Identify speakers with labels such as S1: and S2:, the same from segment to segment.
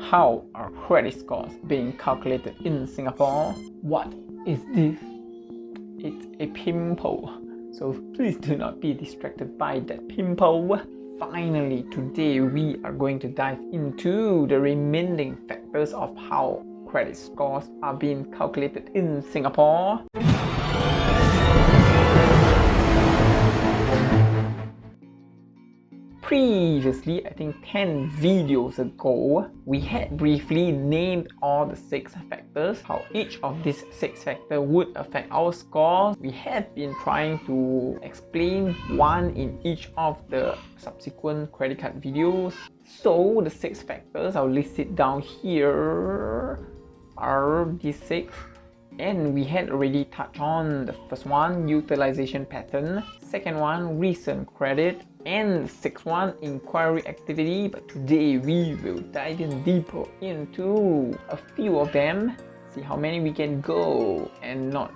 S1: How are credit scores being calculated in Singapore? What is this? It's a pimple, so please do not be distracted by that pimple. Finally, today we are going to dive into the remaining factors of how credit scores are being calculated in Singapore. Previously, I think 10 videos ago, we had briefly named all the 6 factors, how each of these 6 factors would affect our scores. We had been trying to explain one in each of the subsequent credit card videos. So the 6 factors, I'll list it down here, are these 6. And we had already touched on the first one, utilization pattern, second one, recent credit, and the sixth one, inquiry activity. But today we will dive in deeper into a few of them, see how many we can go and not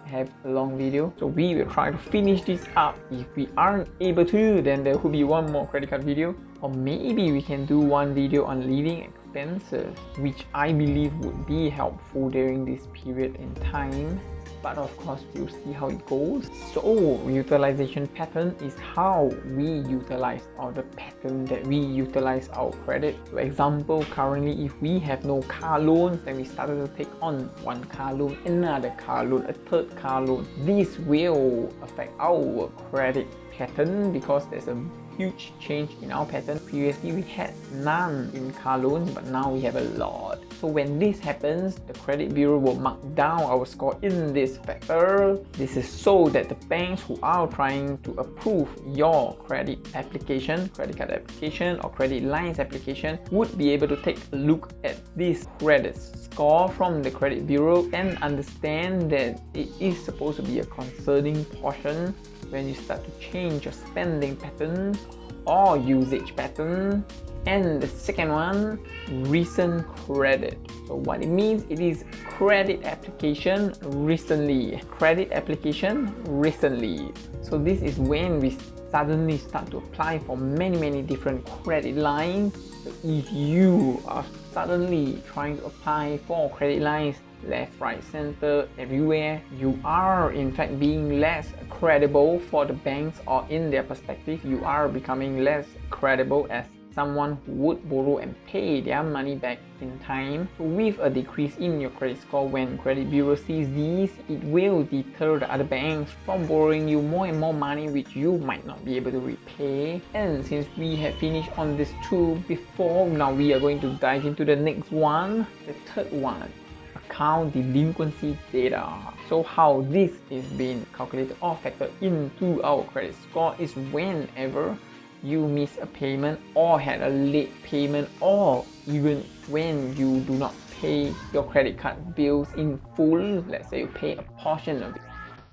S1: have a long video. So we will try to finish this up. If we aren't able to, then there will be one more credit card video, or maybe we can do one video on living expenses, which I believe would be helpful during this period in time. But of course, we'll see how it goes. So utilization pattern is how we utilize, or the pattern that we utilize our credit. For example, currently if we have no car loans, then we started to take on one car loan, another car loan, a third car loan. This will affect our credit pattern because there's a huge change in our pattern. Previously we had none in car loans, but now we have a lot. So when this happens, the credit bureau will mark down our score in this factor. This is so that the banks who are trying to approve your credit application, credit card application or credit lines application, would be able to take a look at this credit score from the credit bureau and understand that it is supposed to be a concerning portion when you start to change your spending pattern or usage pattern. And the second one, recent credit. So what it means, it is credit application recently. Credit application recently. So this is when we suddenly start to apply for many different credit lines. So if you are suddenly trying to apply for credit lines left, right, center, everywhere, you are in fact being less credible for the banks, or in their perspective, you are becoming less credible as someone who would borrow and pay their money back in time. So with a decrease in your credit score, when credit bureau sees these, it will deter the other banks from borrowing you more and more money which you might not be able to repay. And since we have finished on these 2 before, now we are going to dive into the next one, the third one, account delinquency data. So how this is being calculated or factored into our credit score is whenever you miss a payment or had a late payment, or even when you do not pay your credit card bills in full. Let's say you pay a portion of it,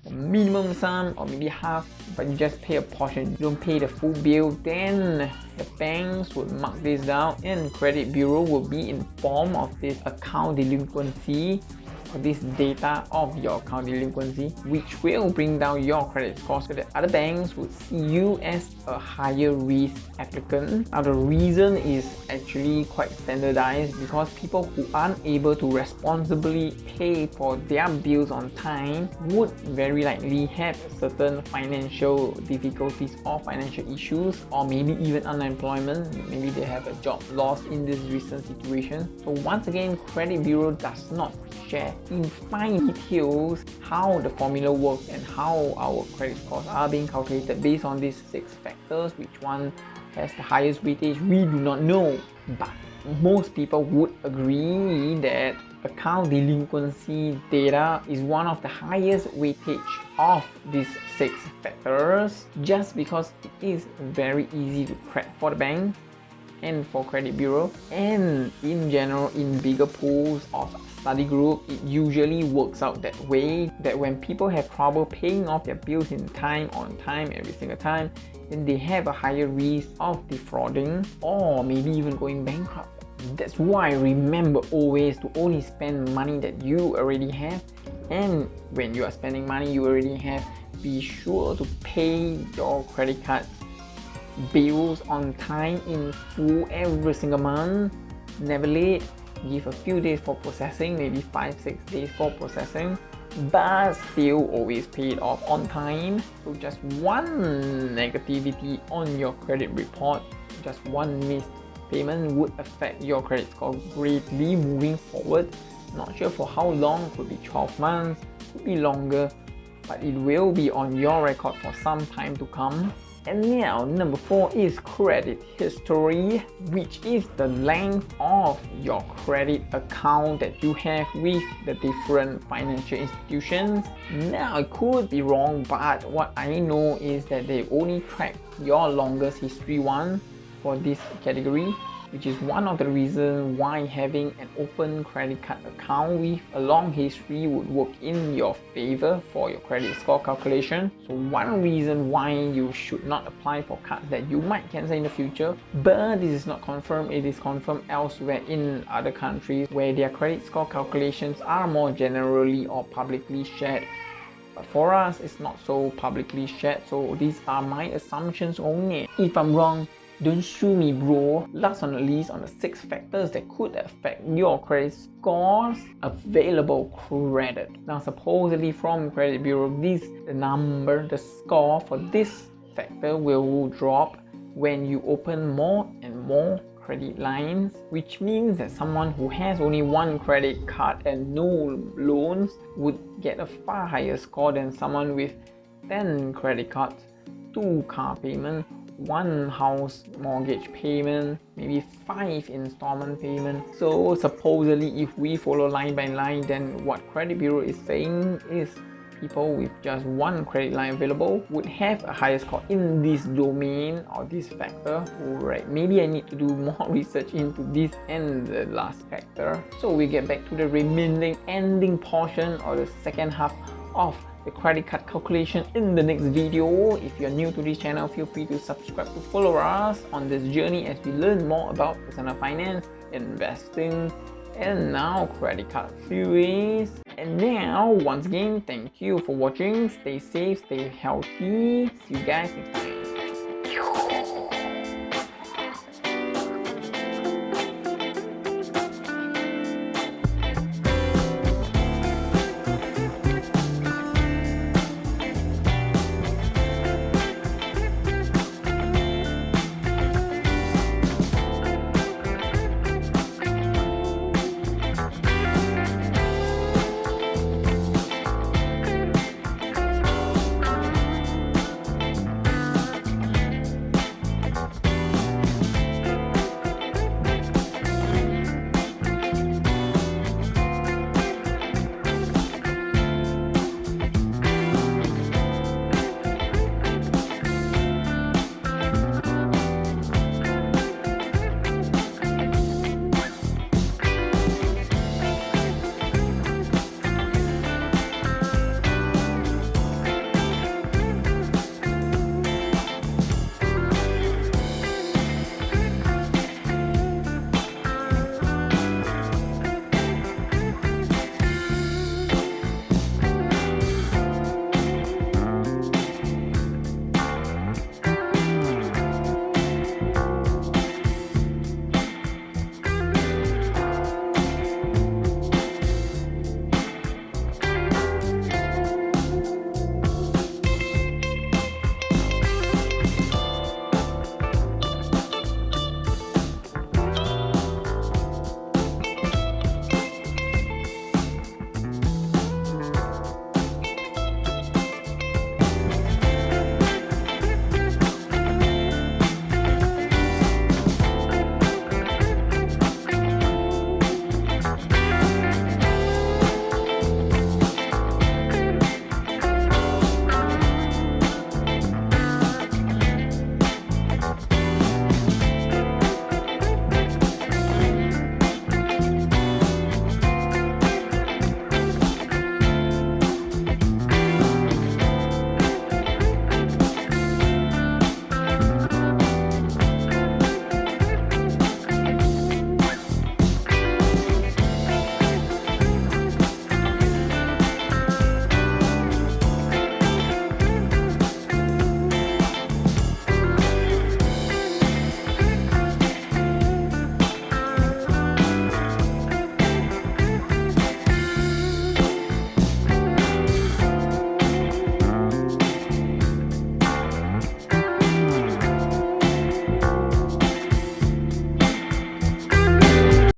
S1: a minimum sum or maybe half, but you just pay a portion, you don't pay the full bill, then the banks would mark this down and credit bureau will be informed of this account delinquency, or this data of your account delinquency, which will bring down your credit score so that other banks would see you as a higher risk applicant. Now the reason is actually quite standardized because people who aren't able to responsibly pay for their bills on time would very likely have certain financial difficulties or financial issues, or maybe even unemployment. Maybe they have a job loss in this recent situation. So once again, credit bureau does not share in fine details how the formula works and how our credit scores are being calculated based on these 6 factors. Which one has the highest weightage, we do not know, but most people would agree that account delinquency data is one of the highest weightage of these 6 factors, just because it is very easy to crack for the bank and for credit bureau, and in general in bigger pools of study group, it usually works out that way, that when people have trouble paying off their bills in time, on time, every single time, then they have a higher risk of defrauding or maybe even going bankrupt. That's why remember always to only spend money that you already have, and when you are spending money you already have, be sure to pay your credit card bills on time in full every single month. never late, give a few days for processing, maybe 5-6 days for processing, but still always paid off on time. So just one negativity on your credit report, just one missed payment would affect your credit score greatly moving forward. Not sure for how long, could be 12 months, could be longer, but it will be on your record for some time to come. And now, number 4 is credit history, which is the length of your credit account that you have with the different financial institutions. Now, I could be wrong, but what I know is that they only track your longest history one for this category, which is one of the reasons why having an open credit card account with a long history would work in your favor for your credit score calculation. So one reason why you should not apply for cards that you might cancel in the future, but this is not confirmed. It is confirmed elsewhere in other countries where their credit score calculations are more generally or publicly shared. But for us, it's not so publicly shared, so these are my assumptions only. If I'm wrong, don't sue me, bro. Last on the list, on the 6 factors that could affect your credit scores, available credit. Now, supposedly from Credit Bureau, the score for this factor will drop when you open more and more credit lines, which means that someone who has only one credit card and no loans would get a far higher score than someone with 10 credit cards, 2 car payments, 1 house mortgage payment, maybe 5 installment payments. So supposedly, if we follow line by line, then what Credit Bureau is saying is people with just 1 credit line available would have a higher score in this domain or this factor. Alright, maybe I need to do more research into this and the last factor. So we get back to the remaining ending portion or the second half of the credit card calculation in the next video. If you're new to this channel, feel free to subscribe to follow us on this journey as we learn more about personal finance, investing, and now credit card theories. And now, once again, thank you for watching. Stay safe, stay healthy. See you guys next time.